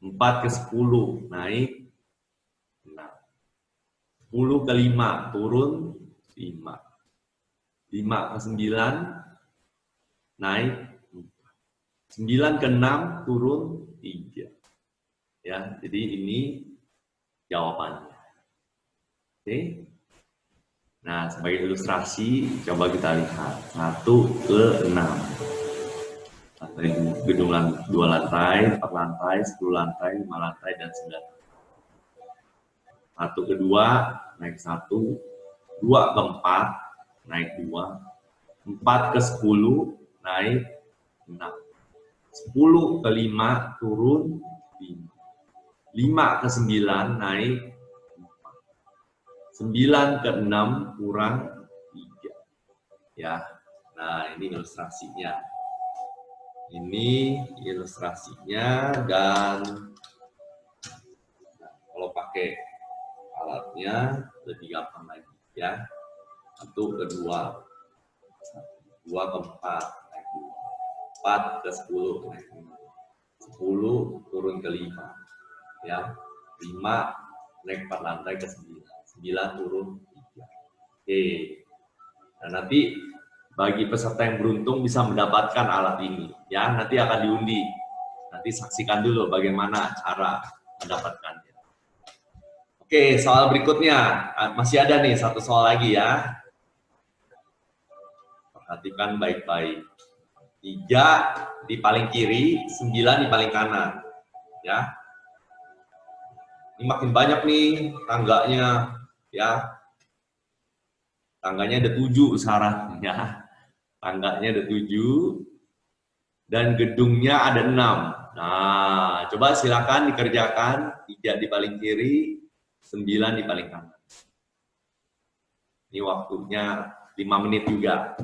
4 ke 10 naik 6. 10 ke 5 turun 5. 5 ke 9 naik 4. 9 ke 6 turun 3. Ya, jadi ini jawabannya. Oke. Nah, sebagai ilustrasi coba kita lihat 1 ke 6. Gedung 2 lantai, 4 lantai, 10 lantai, 5 lantai, dan 9 lantai. 1 ke 2 naik 1, 2 ke 4 naik 2, 4 ke 10 naik 6, 10 ke 5 turun 5, 5 ke 9 naik 4, 9 ke 6 kurang 3. Ya, nah ini ilustrasinya. Ini ilustrasinya, dan kalau pakai alatnya lebih gampang lagi ya. 1 ke 2, 2 ke 4 naik 2, 4 ke 10 naik 5, 10 turun ke 5 ya, 5 naik 4 lantai ke 9, 9 turun 3. Oke, nah nanti bagi peserta yang beruntung bisa mendapatkan alat ini ya, nanti akan diundi. Nanti saksikan dulu bagaimana cara mendapatkannya. Oke, soal berikutnya. Masih ada nih satu soal lagi ya. Perhatikan baik-baik. 3 di paling kiri, 9 di paling kanan. Ya. Ini makin banyak nih tangganya ya. Tangganya ada 7 sekarang ya. Tangganya ada 7 dan gedungnya ada 6. Nah, coba silakan dikerjakan. 3 di paling kiri, 9 di paling kanan. Ini waktunya 5 menit juga.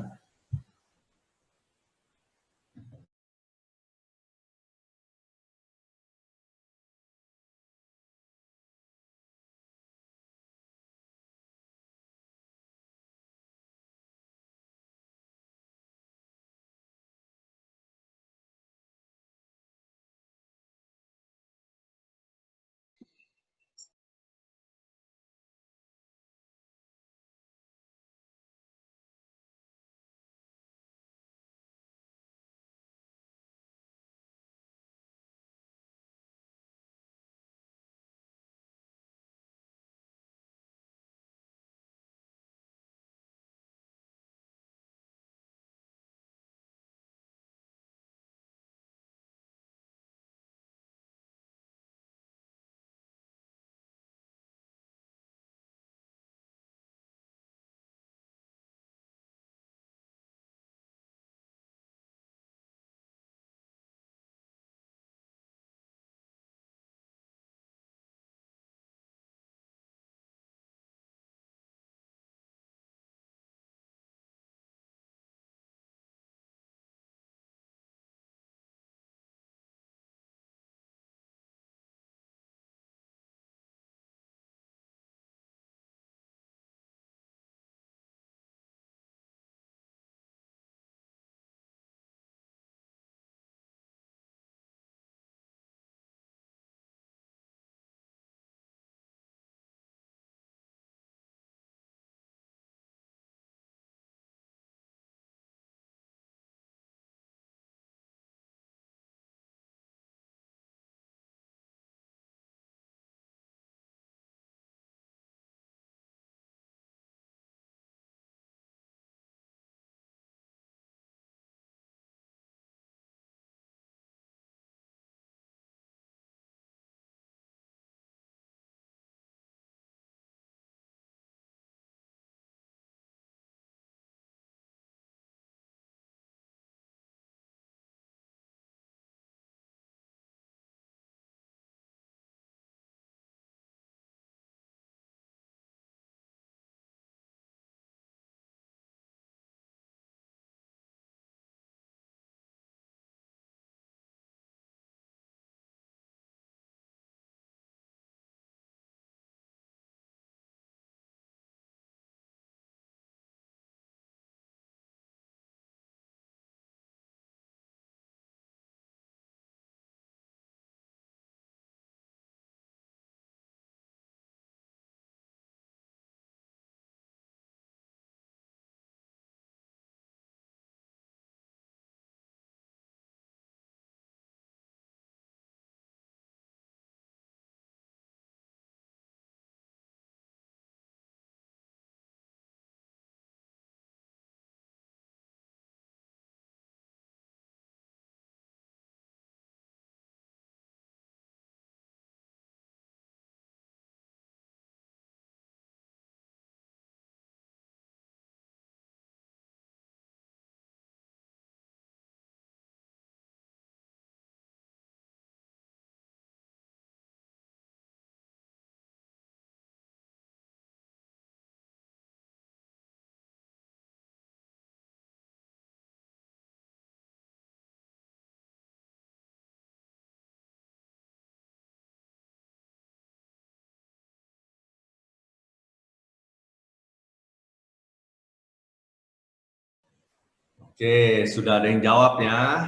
Oke, sudah ada yang jawab ya.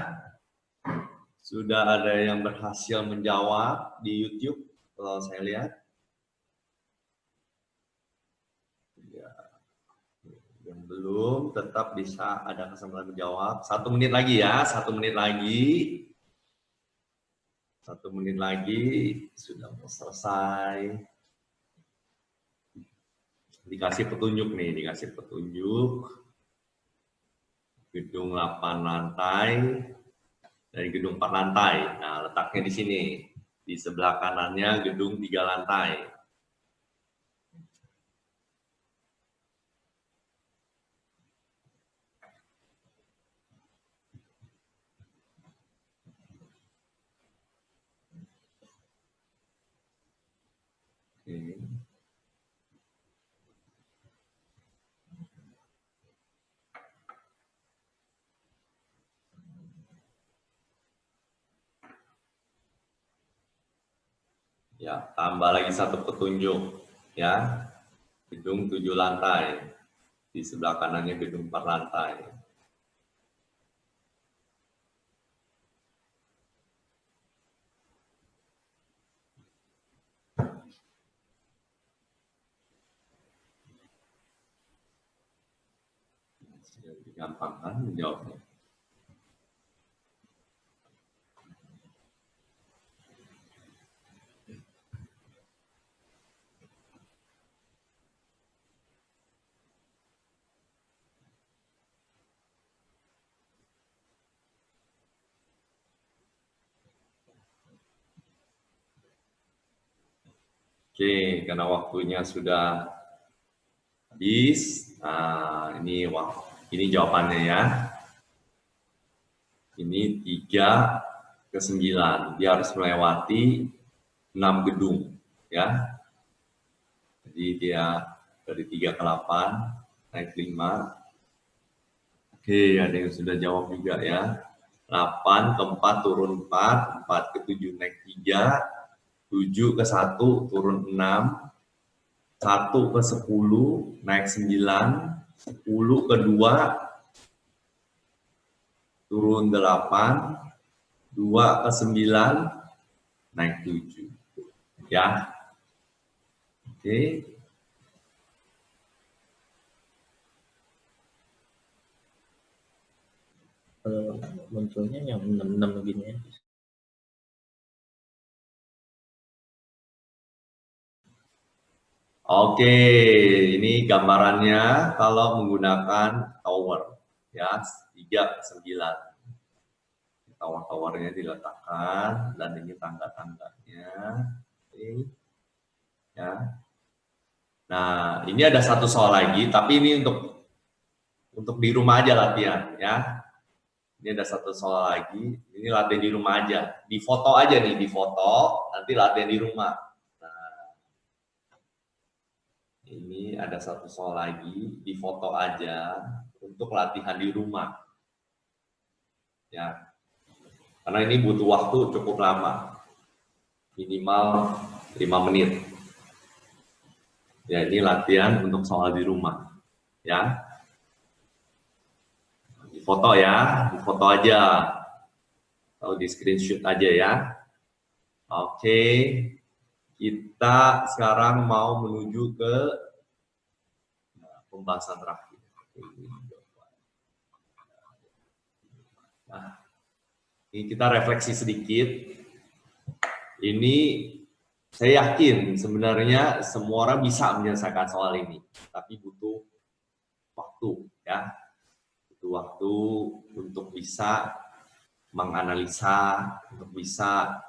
Sudah ada yang berhasil menjawab di YouTube, kalau saya lihat. Ya. Yang belum, tetap bisa ada kesempatan menjawab. 1 menit lagi ya, 1 menit lagi. 1 menit lagi, sudah mau selesai. Dikasih petunjuk nih, dikasih petunjuk. Gedung 8 lantai dari gedung 4 lantai. Nah, letaknya di sini. Di sebelah kanannya gedung 3 lantai. Oke. Ya, tambah lagi 1 petunjuk ya. Gedung 7 lantai. Di sebelah kanannya gedung 4 lantai. Gampang kan menjawabnya. Oke, karena waktunya sudah habis. Nah, ini jawabannya ya. Ini 3 ke 9. Dia harus melewati 6 gedung ya. Jadi dia dari 3 ke 8 naik 5. Oke, ada yang sudah jawab juga ya. 8 ke 4 turun 4, 4 ke 7 naik 3, 7 ke 1 turun 6, 1 ke 10 naik 9, 10 ke 2 turun 8, 2 ke 9 naik 7. Ya. Oke. Kalau munculnya yang 66 begini ya. Oke, ini gambarannya kalau menggunakan tower ya, 3 ke 9. Tower-towernya diletakkan dan ini tangga-tangganya. Oke. Ya. Nah, ini ada 1 soal lagi, tapi ini untuk di rumah aja latihan ya. Ini ada 1 soal lagi, ini latihan di rumah aja. Di foto aja nih, di foto, nanti latihan di rumah. Nah, ini ada 1 soal lagi, di foto aja untuk latihan di rumah. Ya. Karena ini butuh waktu cukup lama. Minimal 5 menit. Ya, ini latihan untuk soal di rumah. Ya. Di foto ya, di foto aja. Atau di screenshot aja ya. Oke. Kita sekarang mau menuju ke pembahasan terakhir. Nah, ini kita refleksi sedikit. Ini saya yakin sebenarnya semua orang bisa menyelesaikan soal ini, tapi butuh waktu ya. Butuh waktu untuk bisa menganalisa, untuk bisa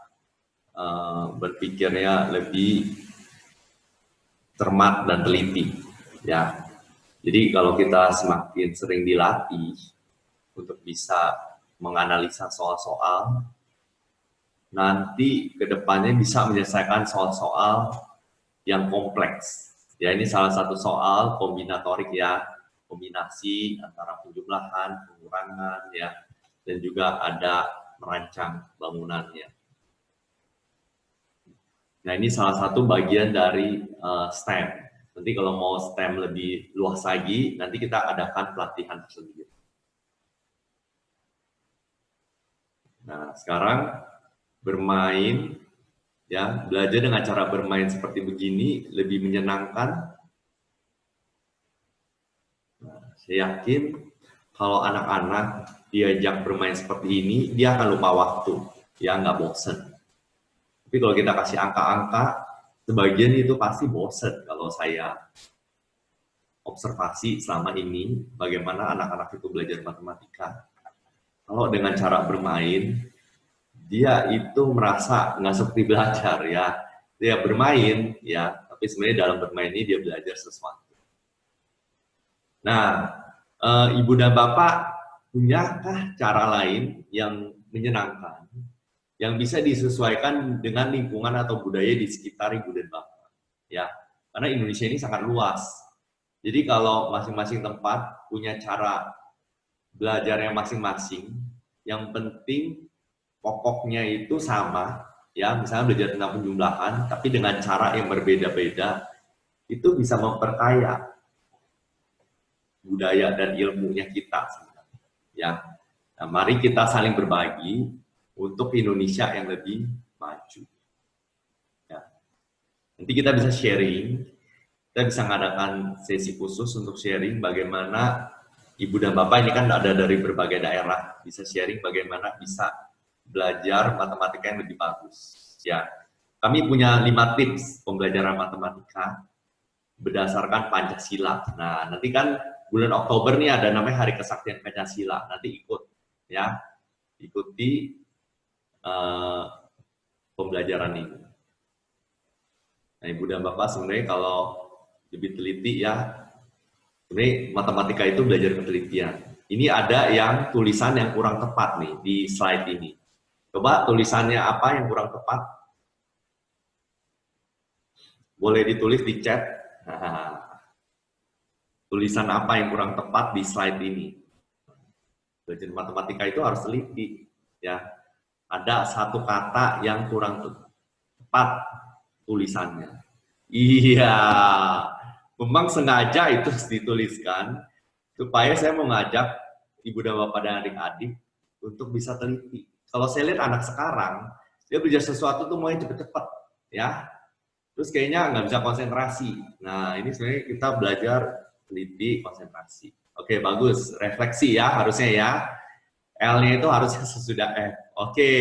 berpikirnya lebih cermat dan teliti ya. Jadi kalau kita semakin sering dilatih untuk bisa menganalisa soal-soal, nanti kedepannya bisa menyelesaikan soal-soal yang kompleks. Ya, ini salah satu soal kombinatorik ya, kombinasi antara penjumlahan, pengurangan ya, dan juga ada merancang bangunannya. Nah, ini salah satu bagian dari STEM. Nanti kalau mau STEM lebih luas lagi, nanti kita adakan pelatihan tersendiri. Nah, sekarang bermain, ya, belajar dengan cara bermain seperti begini lebih menyenangkan. Nah, saya yakin kalau anak-anak diajak bermain seperti ini, dia akan lupa waktu, ya, nggak bosen. Tapi kalau kita kasih angka-angka, sebagian itu pasti bosen kalau saya observasi selama ini, bagaimana anak-anak itu belajar matematika. Kalau dengan cara bermain, dia itu merasa nggak seperti belajar, ya. Dia bermain, ya, tapi sebenarnya dalam bermain ini dia belajar sesuatu. Nah, Ibu dan Bapak, punyakah cara lain yang menyenangkan, yang bisa disesuaikan dengan lingkungan atau budaya di sekitar Ibu dan Bapak? Ya, karena Indonesia ini sangat luas. Jadi kalau masing-masing tempat punya cara belajarnya masing-masing, yang penting pokoknya itu sama, ya, misalnya belajar tentang penjumlahan, tapi dengan cara yang berbeda-beda, itu bisa memperkaya budaya dan ilmunya kita. Ya, nah, mari kita saling berbagi untuk Indonesia yang lebih maju. Ya. Nanti kita bisa sharing, kita bisa mengadakan sesi khusus untuk sharing bagaimana Ibu dan Bapak ini kan ada dari berbagai daerah, bisa sharing bagaimana bisa belajar matematika yang lebih bagus. Ya, kami punya 5 tips pembelajaran matematika berdasarkan Pancasila. Nah, nanti kan bulan Oktober nih ada namanya Hari Kesaktian Pancasila. Nanti ikut, ya, ikuti pembelajaran ini. Nah, Ibu dan Bapak sebenarnya kalau lebih teliti, ya, sebenarnya matematika itu belajar ketelitian. Ini ada yang tulisan yang kurang tepat nih di slide ini. Coba tulisannya apa yang kurang tepat? Boleh ditulis di chat. Tulisan apa yang kurang tepat di slide ini? Belajar matematika itu harus teliti, ya. Ada satu kata yang kurang tepat tulisannya. Iya, memang sengaja itu dituliskan supaya saya mengajak Ibu dan Bapak dan adik-adik untuk bisa teliti. Kalau saya lihat anak sekarang, dia belajar sesuatu tuh maunya cepet-cepet, ya. Terus kayaknya nggak bisa konsentrasi. Nah, ini sebenarnya kita belajar teliti, konsentrasi. Oke, bagus. Refleksi, ya, harusnya, ya. L-nya itu harusnya sesudah F. Oke.